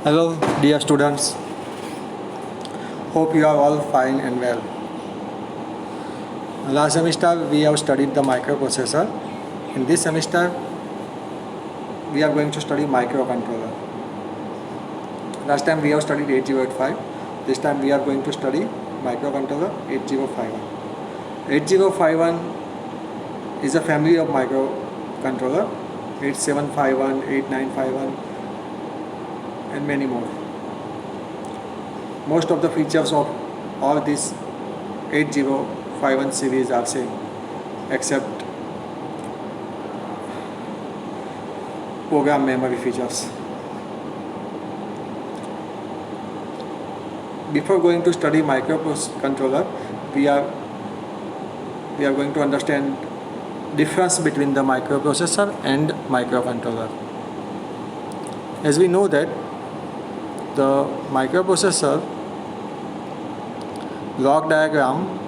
Hello, dear students. Hope you are all fine and well. Last semester we have studied the microprocessor. In this semester we are going to study microcontroller. Last time we have studied 8085. This time we are going to study microcontroller 8051. 8051 is a family of microcontroller. 8751, 8951 and many more. Most of the features of all these 8051 series are same except program memory features. Before going to study microcontroller, we are going to understand difference between the microprocessor and microcontroller. As we know that the microprocessor block diagram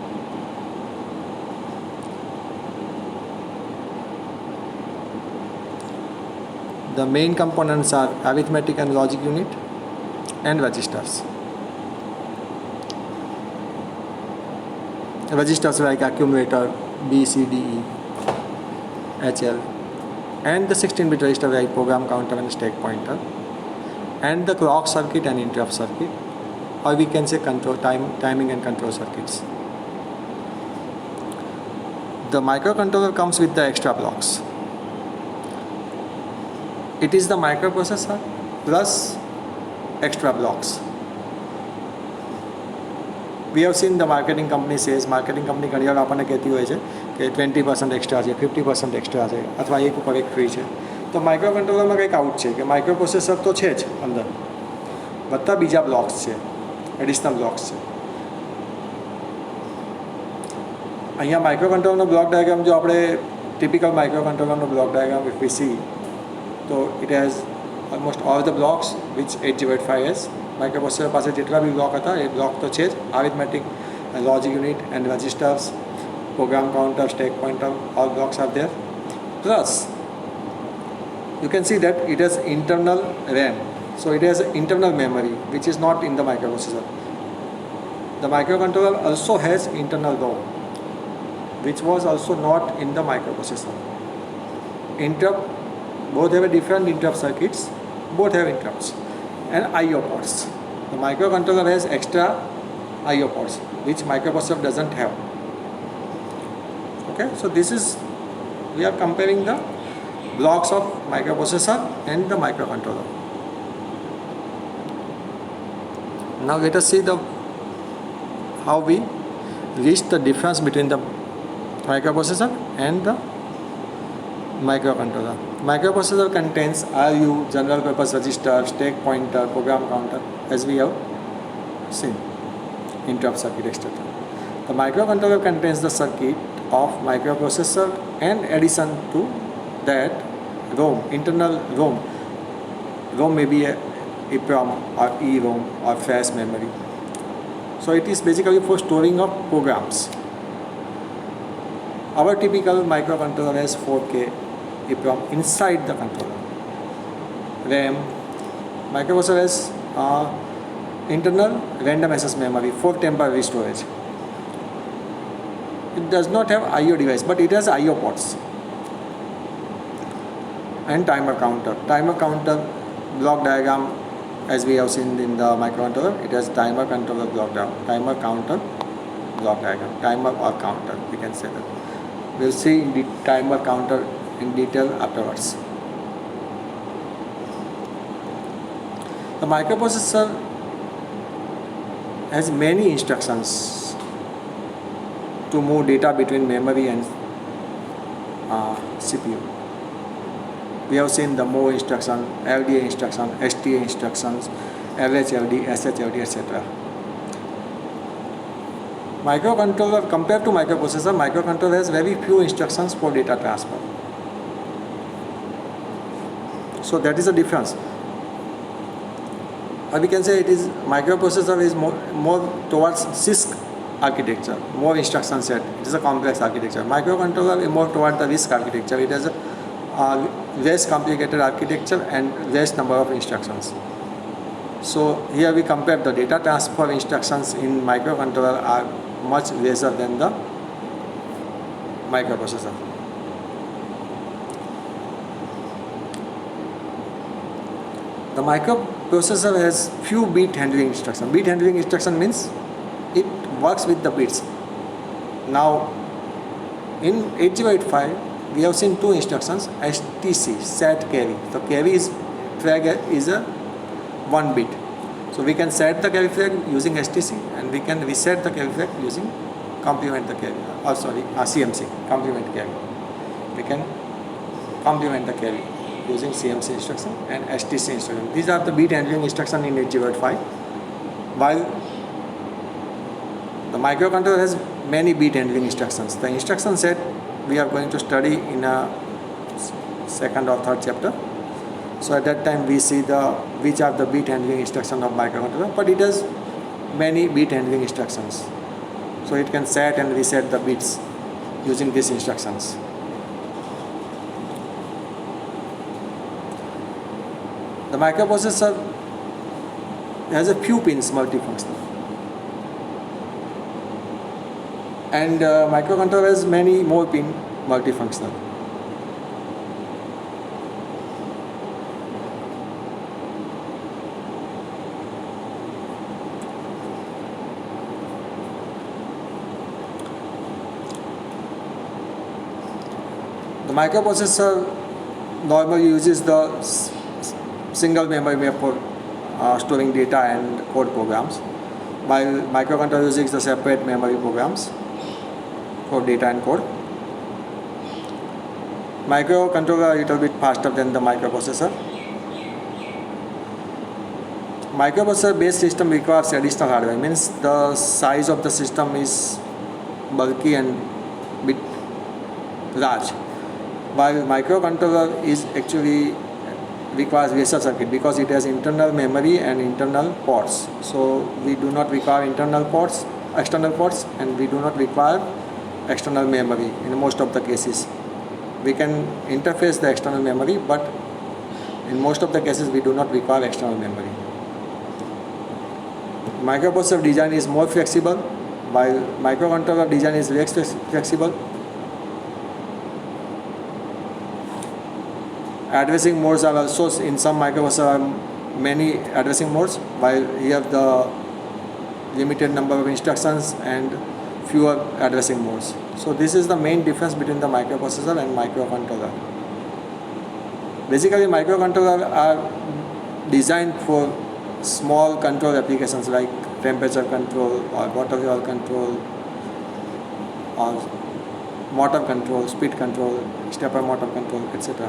the main components are arithmetic and logic unit and registers. Registers like accumulator, B, C, D, E, HL, and the 16-bit register like program counter and stack pointer, and the clock circuit and interrupt circuit, or we can say timing and control circuits. The microcontroller comes with the extra blocks. It is the microprocessor plus extra blocks. We have seen the marketing company says, marketing company ઘણી વાર આપણને કહેતી હોય છે કે 20% extra છે, 50% extra છે, અથવા એક ઉપર એક ફ્રી છે. તો માઇક્રોકન્ટ્રોલરમાં કંઈક આઉટ છે કે માઇક્રોપ્રોસેસર તો છે જ અંદર, બધા બીજા બ્લોક્સ છે, એડિશનલ બ્લોક્સ છે. અહીંયા માઇક્રોકન્ટ્રોલરનો બ્લોક ડાયાગ્રામ જો આપણે ટિપિકલ માઇક્રોકન્ટ્રોલરનો block diagram if we see, તો it has almost all the blocks which 8085 has. Microprocessor પાસે જેટલા બી બ્લોક હતા એ બ્લોક તો છે જ. arithmetic, logic unit and registers, program counter, stack pointer, all blocks are there. Plus you can see that it has internal RAM, so it has internal memory which is not in the microprocessor. The microcontroller also has internal ROM which was also not in the microprocessor. Interrupt, both have a different interrupt circuits, both have interrupts, and IO ports. The microcontroller has extra IO ports which microprocessor doesn't have. Okay, so this is, we are comparing the blocks of microprocessor and the microcontroller. Now let us see the how we reach the difference between the microprocessor and the microcontroller. Microprocessor contains RU, general purpose register, stack pointer, program counter, as we have seen, interrupt circuit, etc. The microcontroller contains the circuit of microprocessor and addition to that ROM, internal ROM. ROM may be a EEPROM or EROM or flash memory. So it is basically for storing of programs. Our typical microcontroller has 4K EEPROM inside the controller. RAM, microprocessor has internal random access memory for temporary storage. It does not have IO device, but it has IO ports. And timer counter. Timer counter block diagram, as we have seen in the microcontroller, it has timer controller block diagram, timer counter block diagram, timer or counter, we can say that. We'll see the timer counter in detail afterwards. The microprocessor has many instructions to move data between memory and CPU. We have seen the move instruction, LDA instruction, STA instructions, LHLD, SHLD, etc. Microcontroller, compared to microprocessor, microcontroller has very few instructions for data transfer. So that is the difference. Or we can say it is microprocessor is more towards CISC architecture, more instruction set. It is a complex architecture. Microcontroller is more toward the RISC architecture. It has a less complicated architecture and less number of instructions. So here we compare the data transfer instructions in microcontroller are much lesser than the microprocessor. The microprocessor has few bit handling instruction. Bit handling instruction means it works with the bits. Now in 8085 we have seen two instructions, STC, set carry. So carry is flag is a 1 bit. So we can set the carry flag using STC and we can reset the carry flag using complement the carry, CMC, complement carry. We can complement the carry using CMC instruction and STC instruction. These are the bit handling instruction in 8085. While the microcontroller has many bit handling instructions. The instruction set we are going to study in a second or third chapter. So at that time we see which are the bit handling instruction of microcontroller, but it has many bit handling instructions. So it can set and reset the bits using these instructions. The microprocessor has a few pins multifunctional. And microcontroller has many more pin multifunctional. The microprocessor normally uses the single memory map for storing data and code programs, while microcontroller uses the separate memory programs for data and code. Microcontroller are a little bit faster than the microprocessor. Microprocessor based system requires additional hardware, means the size of the system is bulky and bit large, while microcontroller is actually requires lesser circuit because it has internal memory and internal ports. So we do not require external ports, and we do not require external memory in most of the cases. We can interface the external memory, but in most of the cases we do not require external memory. Microprocessor design is more flexible, while microcontroller design is less flexible. Addressing modes are also in some microprocessor are many addressing modes, while you have the limited number of instructions and fewer addressing modes. So this is the main difference between the microprocessor and microcontroller. Basically, microcontroller are designed for small control applications like temperature control or water level control or motor control, speed control, stepper motor control, etc.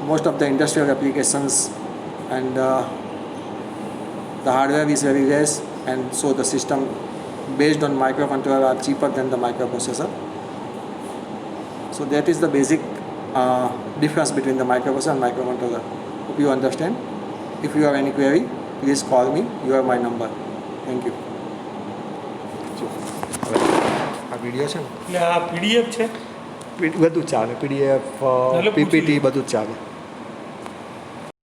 Most of the industrial applications and the hardware is very less, and so the system based on microcontroller are cheaper than the microprocessor. So that is the basic difference between the microprocessor and microcontroller. Hope you understand. If you have any query, please call me. You have my number. Thank you. આ video છે ને એટલે આ PDF છે, બધું ચાલે, PDF, PPT બધું જ ચાલે.